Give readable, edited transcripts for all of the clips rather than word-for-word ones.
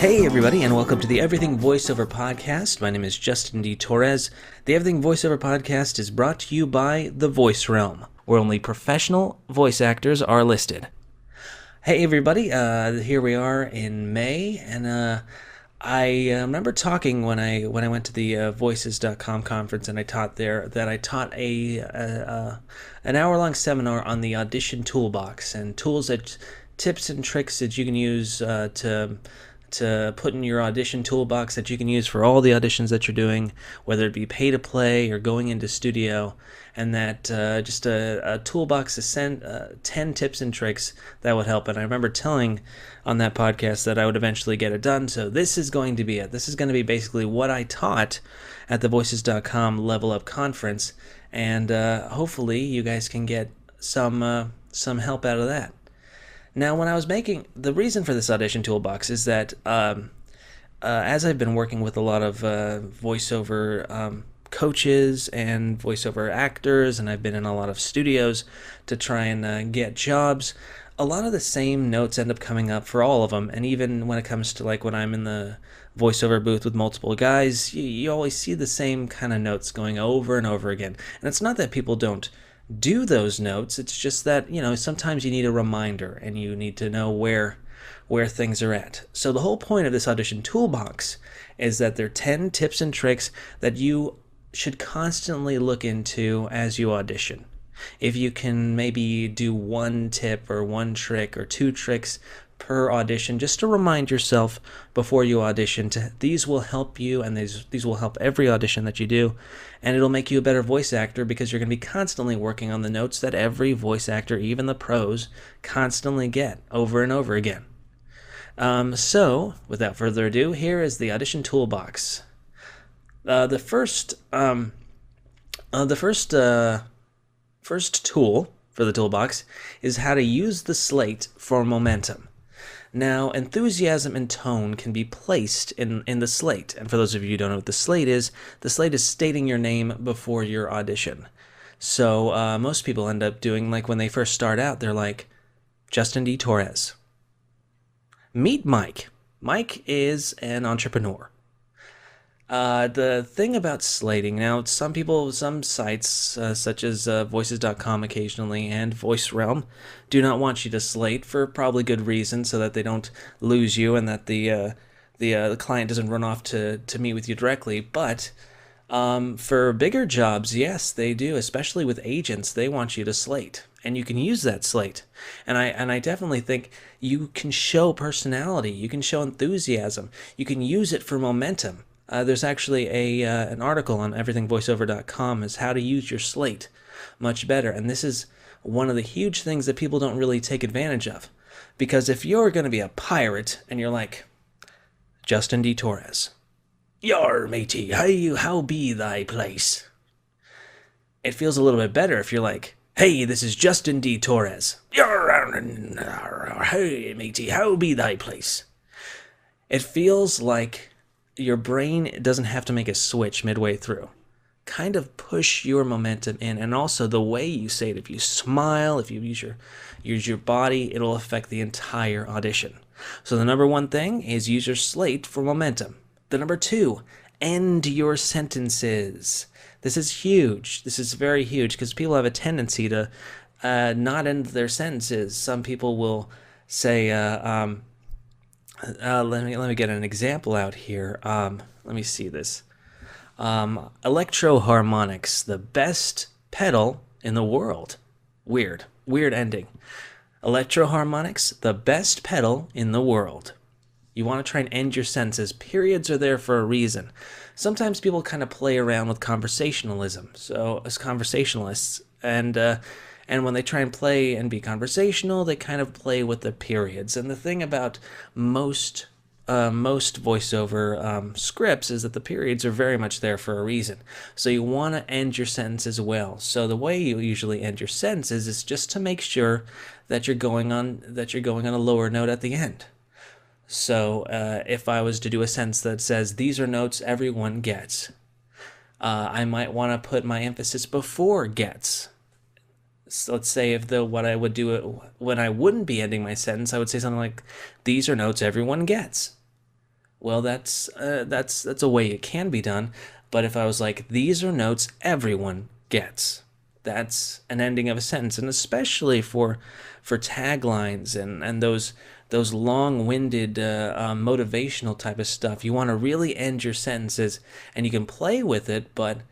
Hey everybody, and welcome to the Everything Voiceover Podcast. My name is Justin D. Torres. The Everything Voiceover Podcast is brought to you by The Voice Realm, where only professional voice actors are listed. Hey everybody, here we are in May, and I remember talking when I went to the Voices.com conference, and I taught there that I taught an hour-long seminar on the Audition Toolbox and tips and tricks that you can use to put in your audition toolbox that you can use for all the auditions that you're doing, whether it be pay to play or going into studio, and that just a toolbox of 10 tips and tricks that would help. And I remember telling on that podcast that I would eventually get it done, so this is going to be it. This is going to be basically what I taught at the Voices.com Level Up Conference, and hopefully you guys can get some help out of that. Now, when I was making the reason for this audition toolbox is that as I've been working with a lot of voiceover coaches and voiceover actors, and I've been in a lot of studios to try and get jobs, a lot of the same notes end up coming up for all of them. And even when it comes to like when I'm in the voiceover booth with multiple guys, you always see the same kind of notes going over and over again. And it's not that people don't do those notes, it's just that, sometimes you need a reminder and you need to know where things are at. So the whole point of this audition toolbox is that there are 10 tips and tricks that you should constantly look into as you audition. If you can maybe do one tip or one trick or two tricks per audition, just to remind yourself before you audition, these will help you, and these will help every audition that you do, and it'll make you a better voice actor because you're going to be constantly working on the notes that every voice actor, even the pros, constantly get over and over again. So, without further ado, here is the audition toolbox. The first tool for the toolbox is how to use the slate for momentum. Now, enthusiasm and tone can be placed in the slate. And for those of you who don't know what the slate is stating your name before your audition. So most people end up doing, like when they first start out, they're like, Justin D. Torres. Meet Mike. Mike is an entrepreneur. The thing about slating, now some sites such as Voices.com occasionally and Voice Realm do not want you to slate for probably good reason, so that they don't lose you and that the client doesn't run off to meet with you directly. But for bigger jobs, yes, they do, especially with agents. They want you to slate, and you can use that slate. And I definitely think you can show personality, you can show enthusiasm, you can use it for momentum. There's actually an article on everythingvoiceover.com as how to use your slate much better. And this is one of the huge things that people don't really take advantage of. Because if you're going to be a pirate and you're like, Justin D. Torres, yar, matey, how be thy place? It feels a little bit better if you're like, hey, this is Justin D. Torres. Yar, hey, matey, how be thy place? It feels like your brain doesn't have to make a switch midway through. Kind of push your momentum in, and also the way you say it. If you smile, if you use your body, it'll affect the entire audition. So the number one thing is use your slate for momentum. The number two, end your sentences. This is huge. This is very huge because people have a tendency to not end their sentences. Some people will say, let me get an example out here. Let me see this. Electro-harmonics, the best pedal in the world. Weird ending. Electro-harmonics, the best pedal in the world. You want to try and end your sentences. Periods are there for a reason. Sometimes people kind of play around with conversationalism. So as conversationalists, and when they try and play and be conversational, they kind of play with the periods. And the thing about most voiceover scripts is that the periods are very much there for a reason. So you want to end your sentences well. So the way you usually end your sentences is just to make sure that you're going on a lower note at the end. So if I was to do a sentence that says, these are notes everyone gets, I might want to put my emphasis before gets. So let's say what I would do when I wouldn't be ending my sentence, I would say something like, these are notes everyone gets. Well, that's a way it can be done. But if I was like, these are notes everyone gets, that's an ending of a sentence, and especially for taglines and those long-winded motivational type of stuff, you want to really end your sentences, and you can play with it. But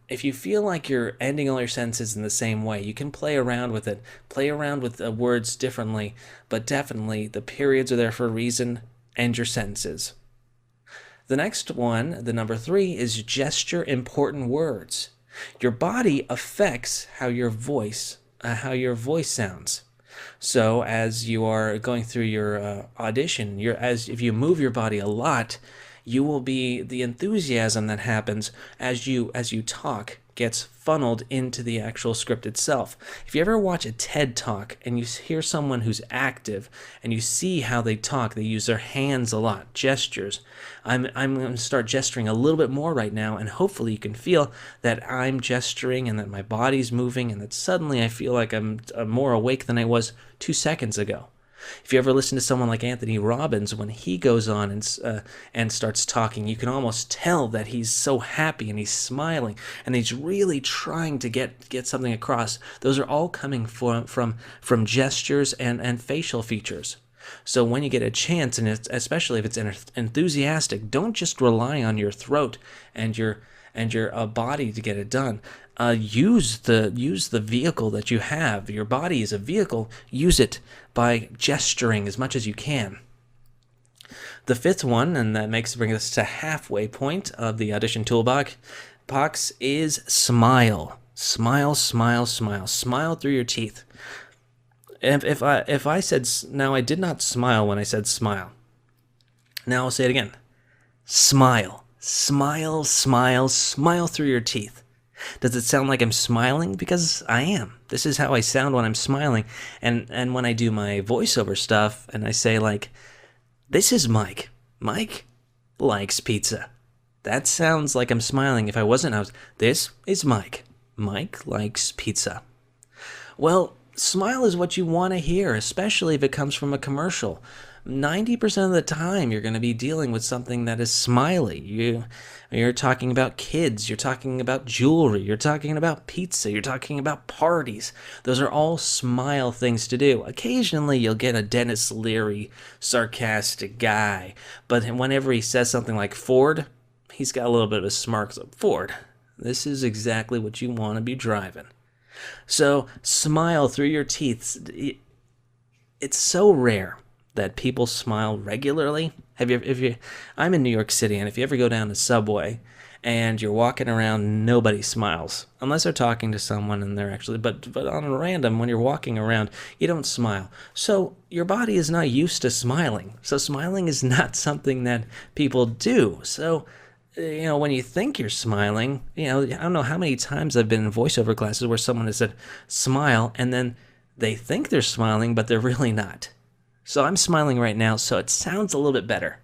if you feel like you're ending all your sentences in the same way, you can play around with it, play around with words differently. But definitely, the periods are there for a reason. End your sentences. The next one, the number 3, is gesture important words. Your body affects how your voice sounds. So as you are going through your audition, if you move your body a lot, you will be the enthusiasm that happens as you talk gets funneled into the actual script itself. If you ever watch a TED Talk and you hear someone who's active and you see how they talk, they use their hands a lot, gestures. I'm going to start gesturing a little bit more right now, and hopefully you can feel that I'm gesturing and that my body's moving and that suddenly I feel like I'm more awake than I was 2 seconds ago. If you ever listen to someone like Anthony Robbins, when he goes on and starts talking, you can almost tell that he's so happy and he's smiling and he's really trying to get something across. Those are all coming from gestures and facial features. So when you get a chance, and especially if it's enthusiastic, don't just rely on your throat and your body to get it done. Use the vehicle that you have. Your body is a vehicle. Use it by gesturing as much as you can. The 5th one, and that brings us to halfway point of the Audition Toolbox, is smile. Smile, smile, smile. Smile through your teeth. If I said, now I did not smile when I said smile. Now I'll say it again. Smile. Smile, smile, smile through your teeth. Does it sound like I'm smiling? Because I am. This is how I sound when I'm smiling. And when I do my voiceover stuff and I say like, this is Mike. Mike likes pizza. That sounds like I'm smiling. If I wasn't, this is Mike. Mike likes pizza. Well, smile is what you want to hear, especially if it comes from a commercial. 90% of the time, you're going to be dealing with something that is smiley. You're talking about kids. You're talking about jewelry. You're talking about pizza. You're talking about parties. Those are all smile things to do. Occasionally, you'll get a Dennis Leary sarcastic guy. But whenever he says something like Ford, he's got a little bit of a smirk. So, Ford, this is exactly what you want to be driving. So, smile through your teeth. It's so rare that people smile regularly. I'm in New York City, and if you ever go down the subway and you're walking around, nobody smiles unless they're talking to someone and they're actually. But on a random, when you're walking around, you don't smile. So your body is not used to smiling. So smiling is not something that people do. So when you think you're smiling, I don't know how many times I've been in voiceover classes where someone has said smile, and then they think they're smiling, but they're really not. So I'm smiling right now, so it sounds a little bit better.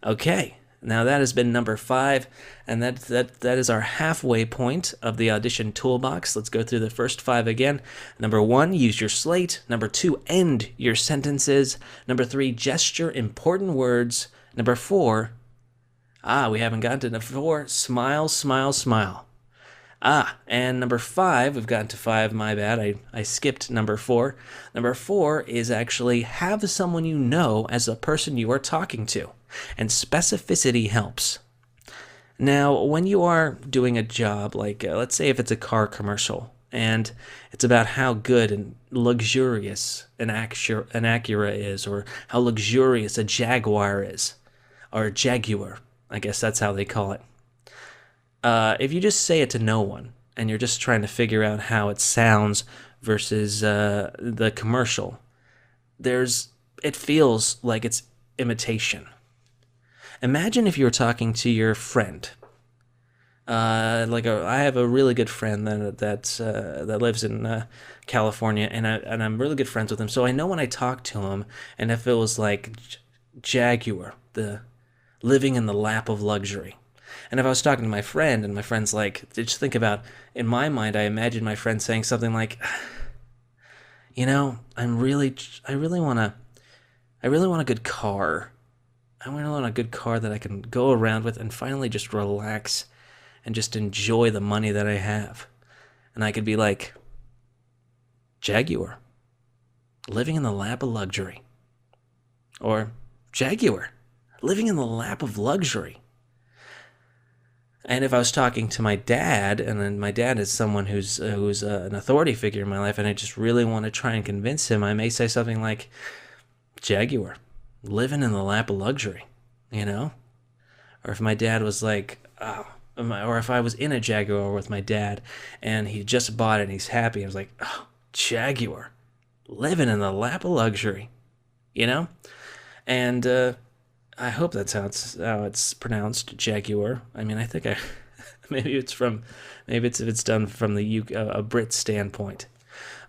Okay, now that has been number 5, and that is our halfway point of the Audition Toolbox. Let's go through the first 5 again. Number 1, use your slate. Number 2, end your sentences. Number 3, gesture important words. Number 4, we haven't gotten to number 4, smile, smile, smile. And number 5, we've gotten to 5, my bad, I skipped number 4. Number 4 is actually have someone you know as the person you are talking to, and specificity helps. Now, when you are doing a job, like let's say if it's a car commercial, and it's about how good and luxurious an Acura is, or how luxurious a Jaguar is, or a Jaguar, I guess that's how they call it. If you just say it to no one and you're just trying to figure out how it sounds versus the commercial, it feels like it's imitation. Imagine if you were talking to your friend. I have a really good friend that lives in California, and I'm really good friends with him. So I know when I talk to him, and if it was like Jaguar, the living in the lap of luxury. And if I was talking to my friend, and my friend's like, just think about, in my mind, I imagine my friend saying something like, I really want a good car. I want to own a good car that I can go around with and finally just relax and just enjoy the money that I have. And I could be like, Jaguar, living in the lap of luxury. Or Jaguar, living in the lap of luxury. And if I was talking to my dad, and then my dad is someone who's an authority figure in my life, and I just really want to try and convince him, I may say something like, Jaguar, living in the lap of luxury, you know? Or if my dad was like, or if I was in a Jaguar with my dad, and he just bought it and he's happy, I was like, oh, Jaguar, living in the lap of luxury, you know? And I hope that's how it's pronounced, Jaguar. I mean, I think maybe it's done from the a Brit standpoint.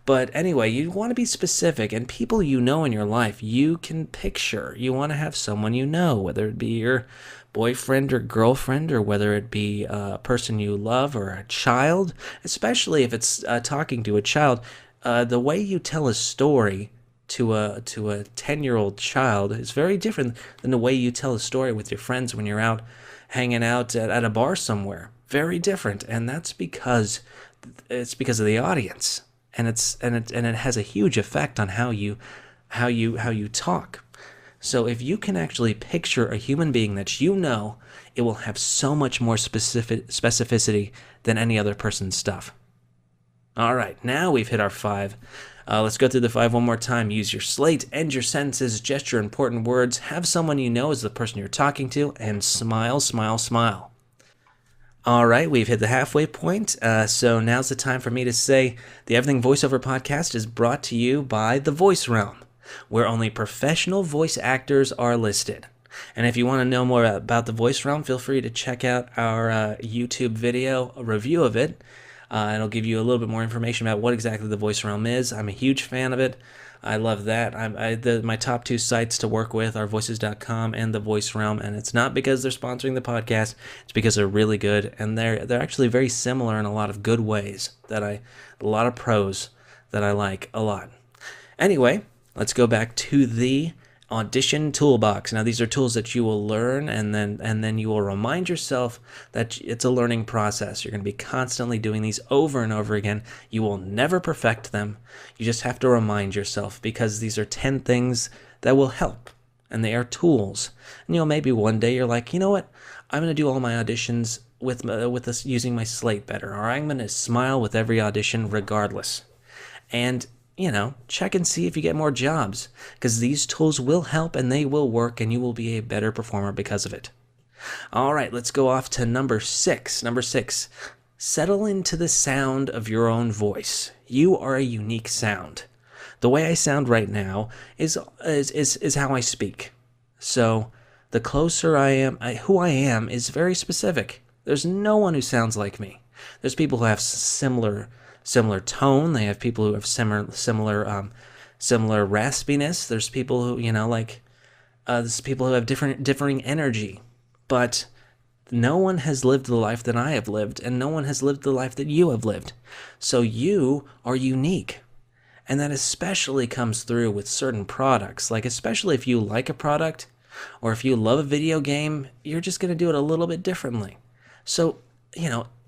But anyway, you want to be specific, and people you know in your life, you can picture. You want to have someone you know, whether it be your boyfriend or girlfriend, or whether it be a person you love or a child, especially if it's talking to a child. The way you tell a story to a 10-year-old child is very different than the way you tell a story with your friends when you're out hanging out at a bar somewhere. Very different, and that's because of the audience, and it has a huge effect on how you talk. So if you can actually picture a human being that you know, it will have so much more specificity than any other person's stuff. All right, now we've hit our 5. Let's go through the 5 one more time. Use your slate, end your sentences, gesture important words, have someone you know as the person you're talking to, and smile, smile, smile. All right, we've hit the halfway point, so now's the time for me to say the Everything Voiceover podcast is brought to you by The Voice Realm, where only professional voice actors are listed. And if you want to know more about The Voice Realm, feel free to check out our YouTube video, a review of it. It'll give you a little bit more information about what exactly The Voice Realm is. I'm a huge fan of it. I love that. My top 2 sites to work with are voices.com and The Voice Realm, and it's not because they're sponsoring the podcast. It's because they're really good, and they're actually very similar in a lot of good ways. A lot of pros that I like a lot. Anyway, let's go back to the Audition Toolbox. Now, these are tools that you will learn, and then you will remind yourself that it's a learning process. You're going to be constantly doing these over and over again. You will never perfect them. You just have to remind yourself, because these are 10 things that will help, and they are tools. And maybe one day you're like, you know what? I'm going to do all my auditions with this using my slate better, or I'm going to smile with every audition regardless. And check and see if you get more jobs, because these tools will help and they will work, and you will be a better performer because of it. All right, let's go off to number 6. Number 6, settle into the sound of your own voice. You are a unique sound. The way I sound right now is how I speak. So the closer I am, who I am is very specific. There's no one who sounds like me. There's people who have similar tone. They have people who have similar raspiness. There's people who there's people who have differing energy, but no one has lived the life that I have lived, and no one has lived the life that you have lived. So you are unique, and that especially comes through with certain products. Like, especially if you like a product, or if you love a video game, you're just going to do it a little bit differently. So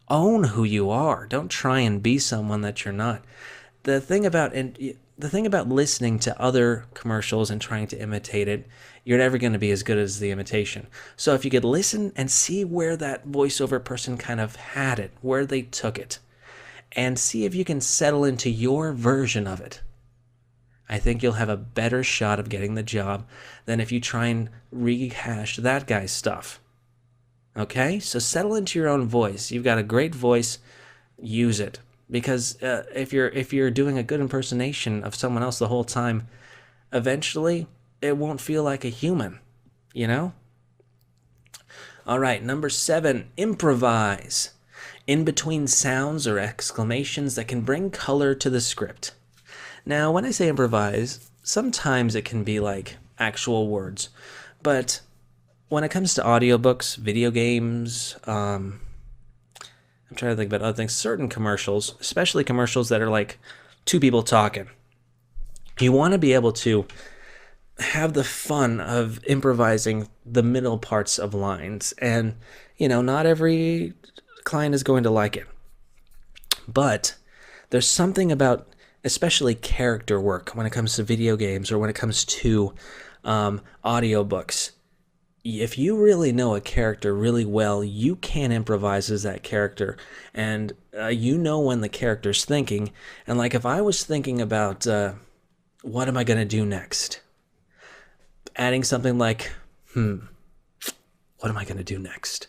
own who you are. Don't try and be someone that you're not. The thing about listening to other commercials and trying to imitate it, you're never going to be as good as the imitation. So if you could listen and see where that voiceover person kind of had it, where they took it, and see if you can settle into your version of it, I think you'll have a better shot of getting the job than if you try and rehash that guy's stuff. Okay, so settle into your own voice. You've got a great voice. Use it, because if you're doing a good impersonation of someone else the whole time, eventually it won't feel like a human. All right, number 7, improvise. In between sounds or exclamations that can bring color to the script. Now, when I say improvise, sometimes it can be like actual words, but when it comes to audiobooks, video games, I'm trying to think about other things, certain commercials, especially commercials that are like 2 people talking, you want to be able to have the fun of improvising the middle parts of lines. And, not every client is going to like it. But there's something about, especially character work, when it comes to video games or when it comes to audiobooks. If you really know a character really well, you can improvise as that character, and when the character's thinking. And like if I was thinking about what am I going to do next, adding something like, what am I going to do next?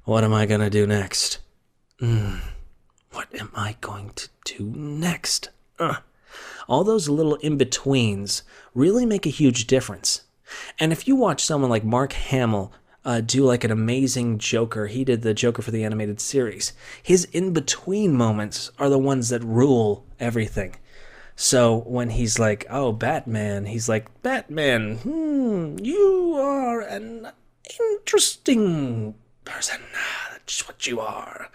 What am I going to do next? What am I going to do next? All those little in-betweens really make a huge difference. And if you watch someone like Mark Hamill do like an amazing Joker, he did the Joker for the animated series, his in-between moments are the ones that rule everything. So when he's like, oh, Batman, he's like, Batman, you are an interesting person. That's what you are.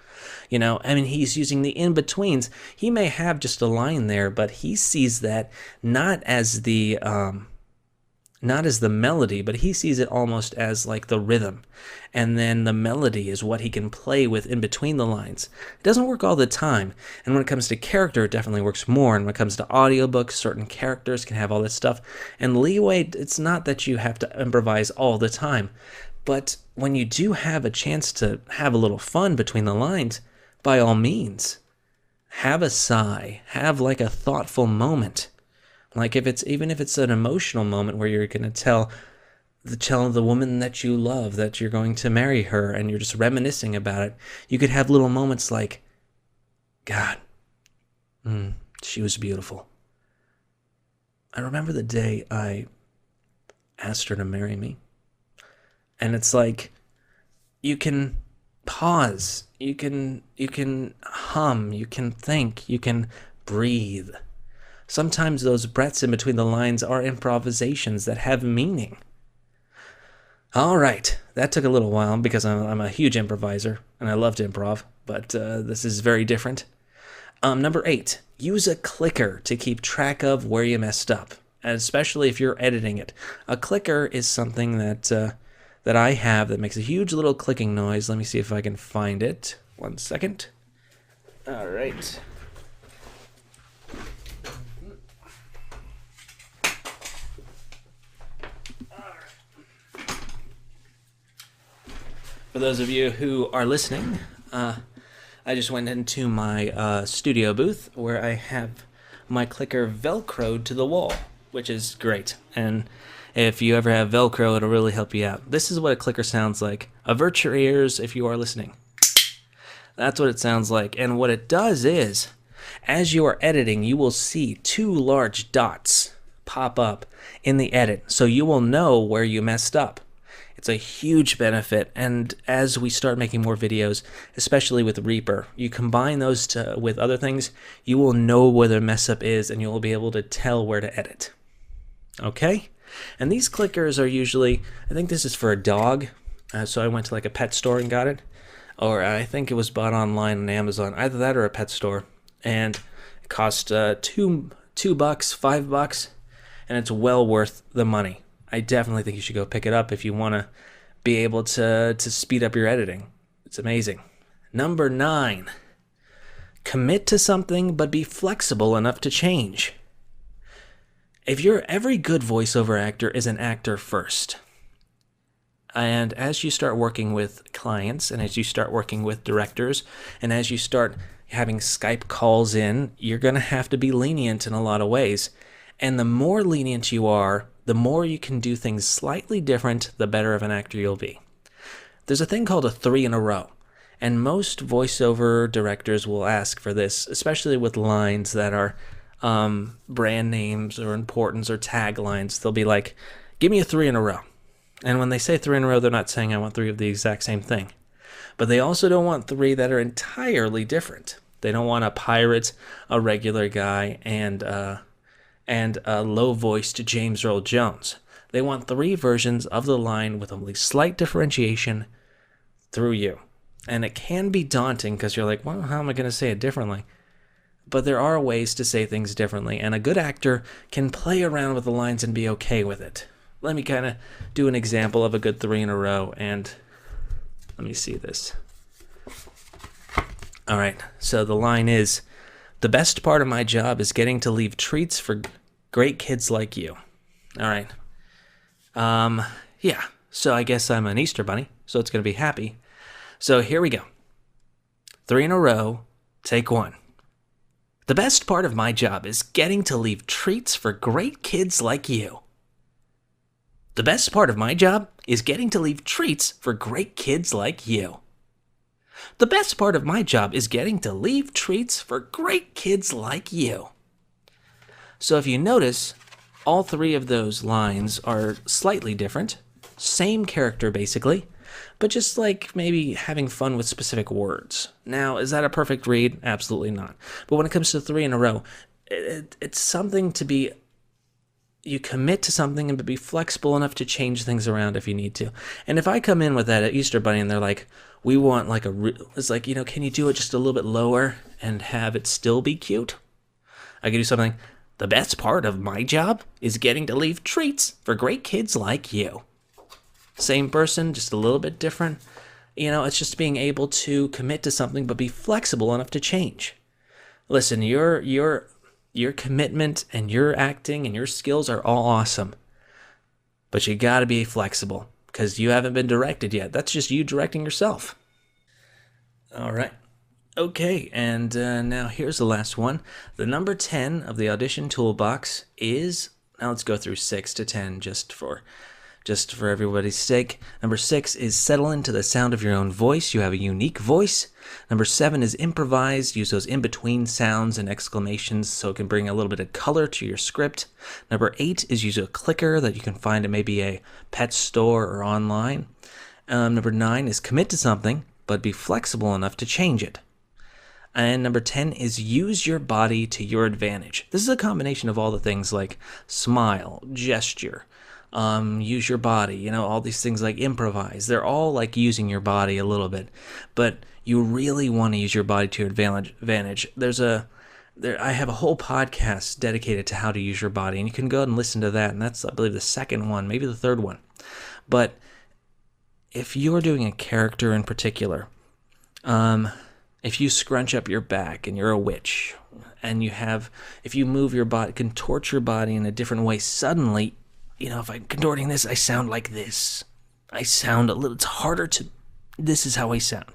He's using the in-betweens. He may have just a line there, but he sees that not as the melody, but he sees it almost as like the rhythm. And then the melody is what he can play with in between the lines. It doesn't work all the time. And when it comes to character, it definitely works more. And when it comes to audiobooks, certain characters can have all this stuff. And leeway, it's not that you have to improvise all the time. But when you do have a chance to have a little fun between the lines, by all means, have a sigh, have like a thoughtful moment. Like even if it's an emotional moment where you're going to tell the woman that you love that you're going to marry her and you're just reminiscing about it, you could have little moments like, God, she was beautiful. I remember the day I asked her to marry me. And it's like, you can pause, you can hum, you can think, you can breathe. Sometimes those breaths in between the lines are improvisations that have meaning. All right, that took a little while because I'm a huge improviser and I love to improv, but this is very different. Number 8, use a clicker to keep track of where you messed up, especially if you're editing it. A clicker is something that I have that makes a huge little clicking noise. Let me see if I can find it. 1 second. All right. For those of you who are listening, I just went into my studio booth where I have my clicker Velcroed to the wall, which is great. And if you ever have Velcro, it'll really help you out. This is what a clicker sounds like. Avert your ears if you are listening. That's what it sounds like. And what it does is, as you are editing, you will see 2 large dots pop up in the edit, so you will know where you messed up. It's a huge benefit, and as we start making more videos, especially with Reaper, you combine those with other things, you will know where the mess up is, and you will be able to tell where to edit. Okay? And these clickers are usually, I think this is for a dog, so I went to like a pet store and got it, or I think it was bought online on Amazon, either that or a pet store, and it cost $2, $5, and it's well worth the money. I definitely think you should go pick it up if you want to be able to speed up your editing. It's amazing. Number 9, commit to something but be flexible enough to change. Every good voiceover actor is an actor first. And as you start working with clients and as you start working with directors and as you start having Skype calls in, you're going to have to be lenient in a lot of ways. And the more lenient you are, the more you can do things slightly different, the better of an actor you'll be. There's a thing called a 3 in a row. And most voiceover directors will ask for this, especially with lines that are brand names or importance or taglines. They'll be like, give me a 3 in a row. And when they say 3 in a row, they're not saying I want 3 of the exact same thing. But they also don't want 3 that are entirely different. They don't want a pirate, a regular guy, and a low-voiced James Earl Jones. They want 3 versions of the line with only slight differentiation through you. And it can be daunting because you're like, well, how am I going to say it differently? but there are ways to say things differently, and a good actor can play around with the lines and be okay with it. Let me kind of do an example of a good 3 in a row, and let me see this. All right, so the line is, "The best part of my job is getting to leave treats for great kids like you." All right. Yeah, so I guess I'm an Easter bunny, so it's going to be happy. So here we go. 3 in a row, take 1. "The best part of my job is getting to leave treats for great kids like you." The best part of my job is getting to leave treats for great kids like you. The best part of my job is getting to leave treats for great kids like you. So if you notice, all 3 of those lines are slightly different. Same character, basically, but just like maybe having fun with specific words. Now, is that a perfect read? Absolutely not. But when it comes to 3 in a row, it's something to be... You commit to something and be flexible enough to change things around if you need to. And if I come in with that at Easter Bunny and they're like, we want like it's like, can you do it just a little bit lower and have it still be cute? I could do something, "The best part of my job is getting to leave treats for great kids like you." Same person, just a little bit different. It's just being able to commit to something but be flexible enough to change. Listen, your commitment and your acting and your skills are all awesome. But you got to be flexible because you haven't been directed yet. That's just you directing yourself. All right. Okay, and now here's the last one. The number 10 of the Audition Toolbox is... Now let's go through 6 to 10 just for everybody's sake. Number 6 is settle into the sound of your own voice. You have a unique voice. Number 7 is improvise. Use those in-between sounds and exclamations so it can bring a little bit of color to your script. Number 8 is use a clicker that you can find at maybe a pet store or online. Number 9 is commit to something, but be flexible enough to change it. And number 10 is use your body to your advantage. This is a combination of all the things like smile, gesture, use your body, all these things like improvise. They're all like using your body a little bit, but you really want to use your body to your advantage. I have a whole podcast dedicated to how to use your body, and you can go and listen to that, and that's, I believe, the second one, maybe the third one. But if you're doing a character in particular, if you scrunch up your back and you're a witch, and if you move your body, contort your body in a different way, suddenly, if I'm contorting this, I sound like this. I sound a little, it's harder to, this is how I sound.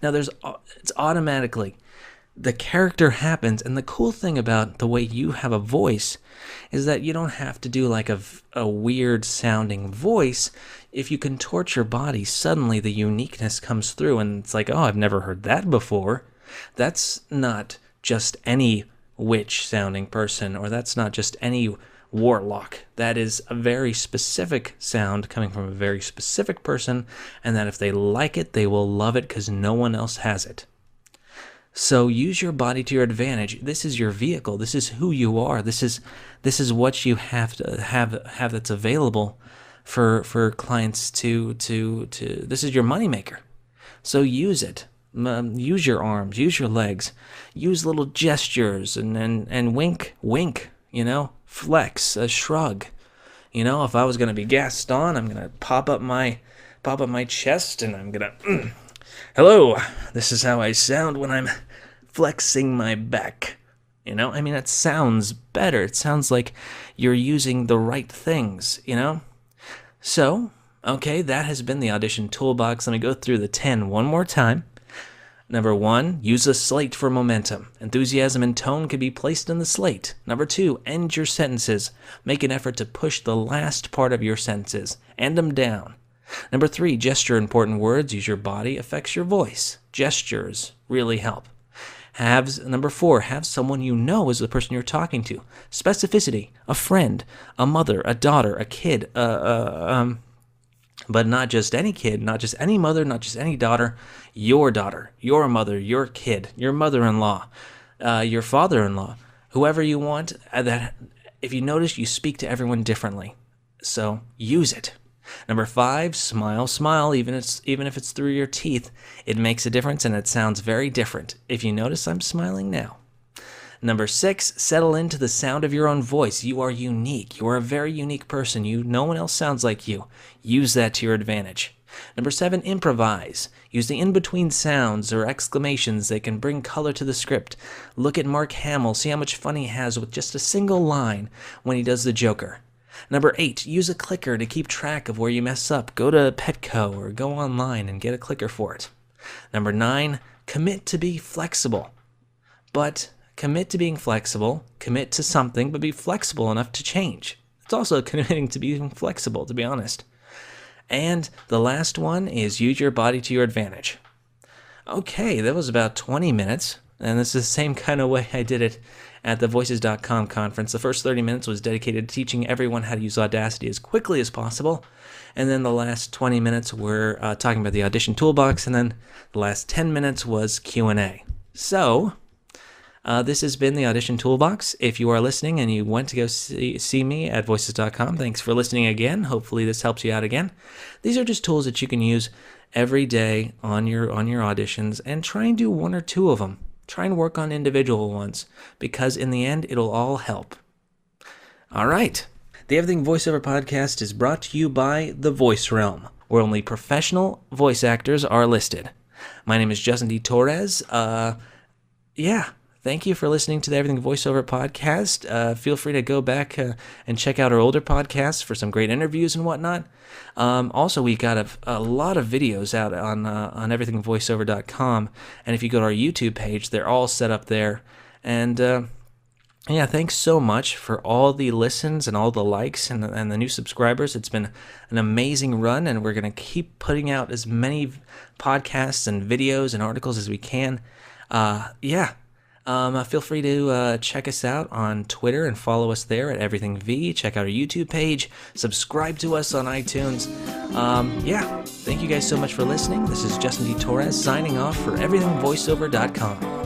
Now it's automatically, the character happens, and the cool thing about the way you have a voice is that you don't have to do like a weird sounding voice. If you contort your body, suddenly the uniqueness comes through, and it's like, oh, I've never heard that before. That's not just any witch sounding person, or that's not just any warlock. That is a very specific sound coming from a very specific person, and that if they like it, they will love it because no one else has it. So use your body to your advantage. This is your vehicle. This is who you are. This is what you have to have that's available for clients to this is your moneymaker. So use it. Use your arms, use your legs, use little gestures and wink, flex, a shrug. If I was going to be Gaston, I'm going to pop up my chest and I'm going to, hello, this is how I sound when I'm flexing my back. It sounds better. It sounds like you're using the right things, So, okay, that has been the Audition Toolbox. Let me go through the 10 one more time. Number 1, use a slate for momentum. Enthusiasm and tone can be placed in the slate. Number 2, end your sentences. Make an effort to push the last part of your sentences. End them down. Number 3, gesture important words. Use your body affects your voice. Gestures really help. Number 4, have someone you know as the person you're talking to. Specificity, a friend, a mother, a daughter, a kid, but not just any kid, not just any mother, not just any daughter, your mother, your kid, your mother-in-law, your father-in-law, whoever you want. That if you notice, you speak to everyone differently. So use it. Number 5, smile, even if it's through your teeth. It makes a difference and it sounds very different. If you notice, I'm smiling now. Number 6, settle into the sound of your own voice. You are unique. You are a very unique person. No one else sounds like you. Use that to your advantage. Number 7, improvise. Use the in-between sounds or exclamations that can bring color to the script. Look at Mark Hamill. See how much fun he has with just a single line when he does the Joker. Number 8, use a clicker to keep track of where you mess up. Go to Petco or go online and get a clicker for it. Number 9, commit to be flexible. But commit to being flexible, commit to something, but be flexible enough to change. It's also committing to being flexible, to be honest. And the last one is use your body to your advantage. Okay, that was about 20 minutes, and this is the same kind of way I did it at the Voices.com conference. The first 30 minutes was dedicated to teaching everyone how to use Audacity as quickly as possible, and then the last 20 minutes were talking about the Audition Toolbox, and then the last 10 minutes was Q&A. So, this has been the Audition Toolbox. If you are listening and you went to go see me at Voices.com, thanks for listening again. Hopefully this helps you out again. These are just tools that you can use every day on your auditions, and try and do one or two of them. Try and work on individual ones, because in the end, it'll all help. All right. The Everything Voiceover podcast is brought to you by The Voice Realm, where only professional voice actors are listed. My name is Justin D. Torres. Thank you for listening to the Everything Voiceover podcast. Feel free to go back and check out our older podcasts for some great interviews and whatnot. Also, we got a lot of videos out on everythingvoiceover.com, and if you go to our YouTube page, they're all set up there. And thanks so much for all the listens and all the likes and the new subscribers. It's been an amazing run, and we're going to keep putting out as many podcasts and videos and articles as we can. Feel free to check us out on Twitter and follow us there at EverythingV. Check out our YouTube page. Subscribe to us on iTunes. Thank you guys so much for listening. This is Justin D. Torres signing off for everythingvoiceover.com.